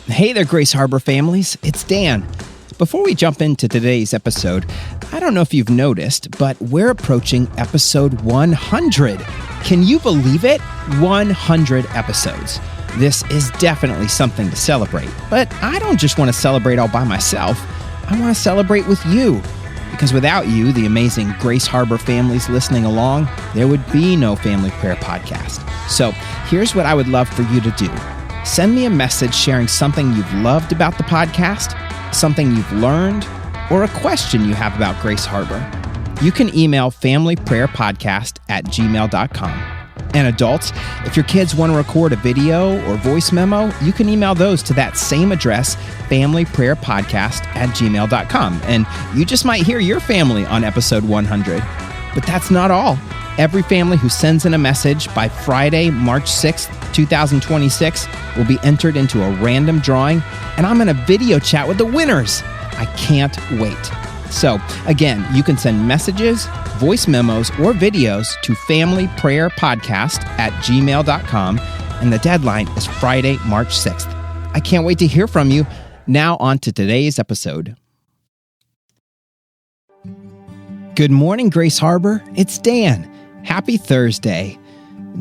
Hey there, Grace Harbor families. It's Dan. Before we jump into today's episode, I don't know if you've noticed, but we're approaching episode 100. Can you believe it? 100 episodes. This is definitely something to celebrate. But I don't just want to celebrate all by myself. I want to celebrate with you. Because without you, the amazing Grace Harbor families listening along, there would be no Family Prayer Podcast. So here's what I would love for you to do. Send me a message sharing something you've loved about the podcast, something you've learned, or a question you have about Grace Harbor. You can email familyprayerpodcast@gmail.com. And adults, if your kids want to record a video or voice memo, you can email those to that same address, familyprayerpodcast@gmail.com. And you just might hear your family on episode 100. But that's not all. Every family who sends in a message by Friday, March 6th, 2026 will be entered into a random drawing, and I'm going to video chat with the winners. I can't wait. So, again, you can send messages, voice memos, or videos to familyprayerpodcast@gmail.com, and the deadline is Friday, March 6th. I can't wait to hear from you. Now on to today's episode. Good morning, Grace Harbor. It's Dan. Happy Thursday.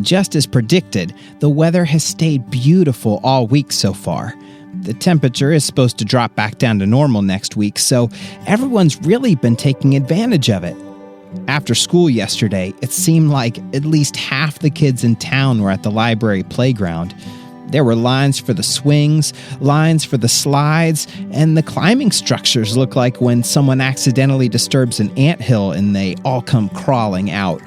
Just as predicted, the weather has stayed beautiful all week so far. The temperature is supposed to drop back down to normal next week, so everyone's really been taking advantage of it. After school yesterday, it seemed like at least half the kids in town were at the library playground. There were lines for the swings, lines for the slides, and the climbing structures look like when someone accidentally disturbs an anthill and they all come crawling out.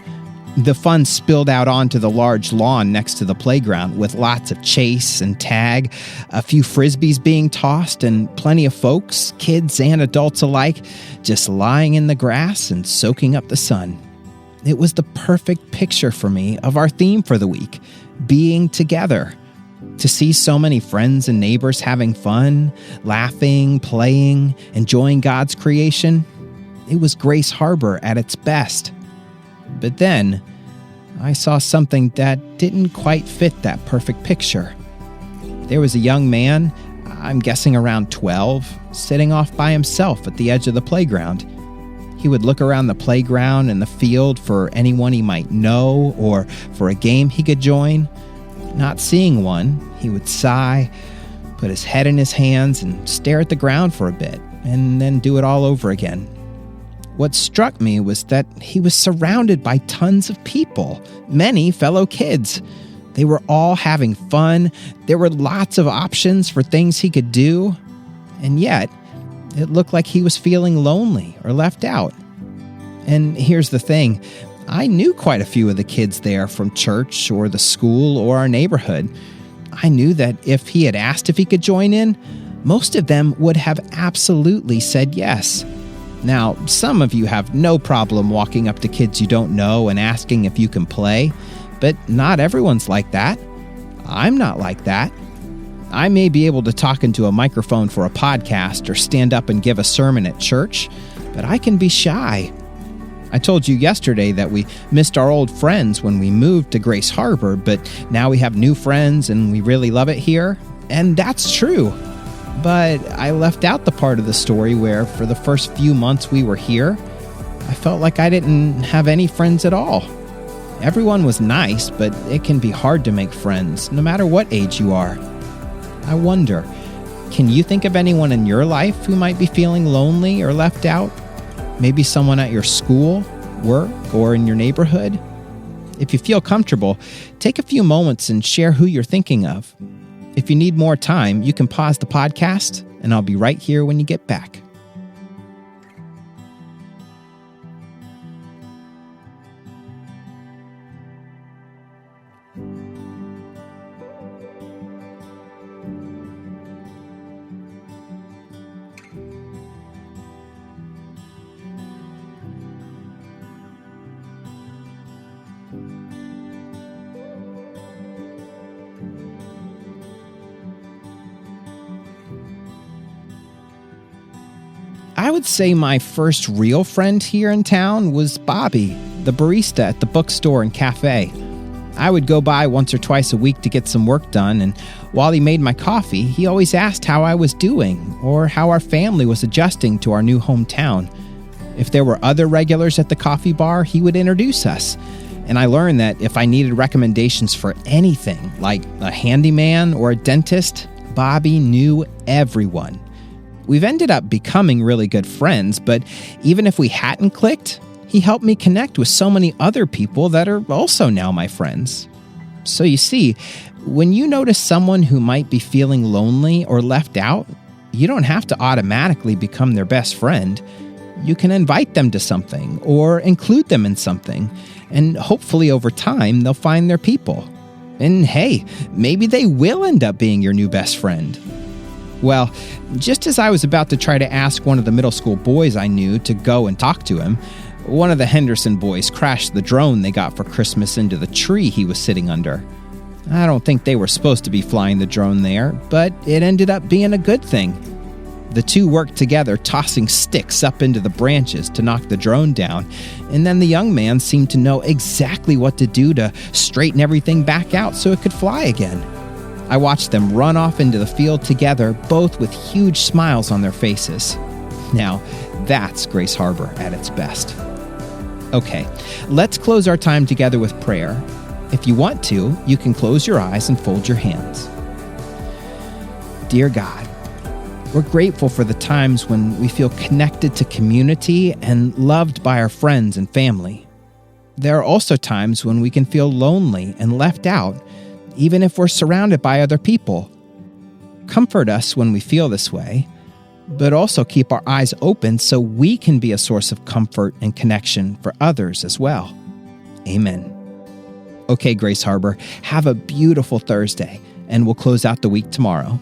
The fun spilled out onto the large lawn next to the playground with lots of chase and tag, a few frisbees being tossed, and plenty of folks, kids and adults alike, just lying in the grass and soaking up the sun. It was the perfect picture for me of our theme for the week, being together. To see so many friends and neighbors having fun, laughing, playing, enjoying God's creation, it was Grace Harbor at its best. But then, I saw something that didn't quite fit that perfect picture. There was a young man, I'm guessing around 12, sitting off by himself at the edge of the playground. He would look around the playground and the field for anyone he might know or for a game he could join. Not seeing one, he would sigh, put his head in his hands, and stare at the ground for a bit, and then do it all over again. What struck me was that he was surrounded by tons of people, many fellow kids. They were all having fun. There were lots of options for things he could do. And yet, it looked like he was feeling lonely or left out. And here's the thing. I knew quite a few of the kids there from church or the school or our neighborhood. I knew that if he had asked if he could join in, most of them would have absolutely said yes. Now, some of you have no problem walking up to kids you don't know and asking if you can play, but not everyone's like that. I'm not like that. I may be able to talk into a microphone for a podcast or stand up and give a sermon at church, but I can be shy. I told you yesterday that we missed our old friends when we moved to Grace Harbor, but now we have new friends and we really love it here, and that's true. But I left out the part of the story where, for the first few months we were here, I felt like I didn't have any friends at all. Everyone was nice, but it can be hard to make friends, no matter what age you are. I wonder, can you think of anyone in your life who might be feeling lonely or left out? Maybe someone at your school, work, or in your neighborhood? If you feel comfortable, take a few moments and share who you're thinking of. If you need more time, you can pause the podcast, and I'll be right here when you get back. I would say my first real friend here in town was Bobby, the barista at the bookstore and cafe. I would go by once or twice a week to get some work done, and while he made my coffee, he always asked how I was doing or how our family was adjusting to our new hometown. If there were other regulars at the coffee bar, he would introduce us. And I learned that if I needed recommendations for anything, like a handyman or a dentist, Bobby knew everyone. We've ended up becoming really good friends, but even if we hadn't clicked, he helped me connect with so many other people that are also now my friends. So you see, when you notice someone who might be feeling lonely or left out, you don't have to automatically become their best friend. You can invite them to something or include them in something, and hopefully over time they'll find their people. And hey, maybe they will end up being your new best friend. Well, just as I was about to try to ask one of the middle school boys I knew to go and talk to him, one of the Henderson boys crashed the drone they got for Christmas into the tree he was sitting under. I don't think they were supposed to be flying the drone there, but it ended up being a good thing. The two worked together, tossing sticks up into the branches to knock the drone down, and then the young man seemed to know exactly what to do to straighten everything back out so it could fly again. I watched them run off into the field together, both with huge smiles on their faces. Now, that's Grace Harbor at its best. Okay, let's close our time together with prayer. If you want to, you can close your eyes and fold your hands. Dear God, we're grateful for the times when we feel connected to community and loved by our friends and family. There are also times when we can feel lonely and left out, even if we're surrounded by other people. Comfort us when we feel this way, but also keep our eyes open so we can be a source of comfort and connection for others as well. Amen. Okay, Grace Harbor, have a beautiful Thursday, and we'll close out the week tomorrow.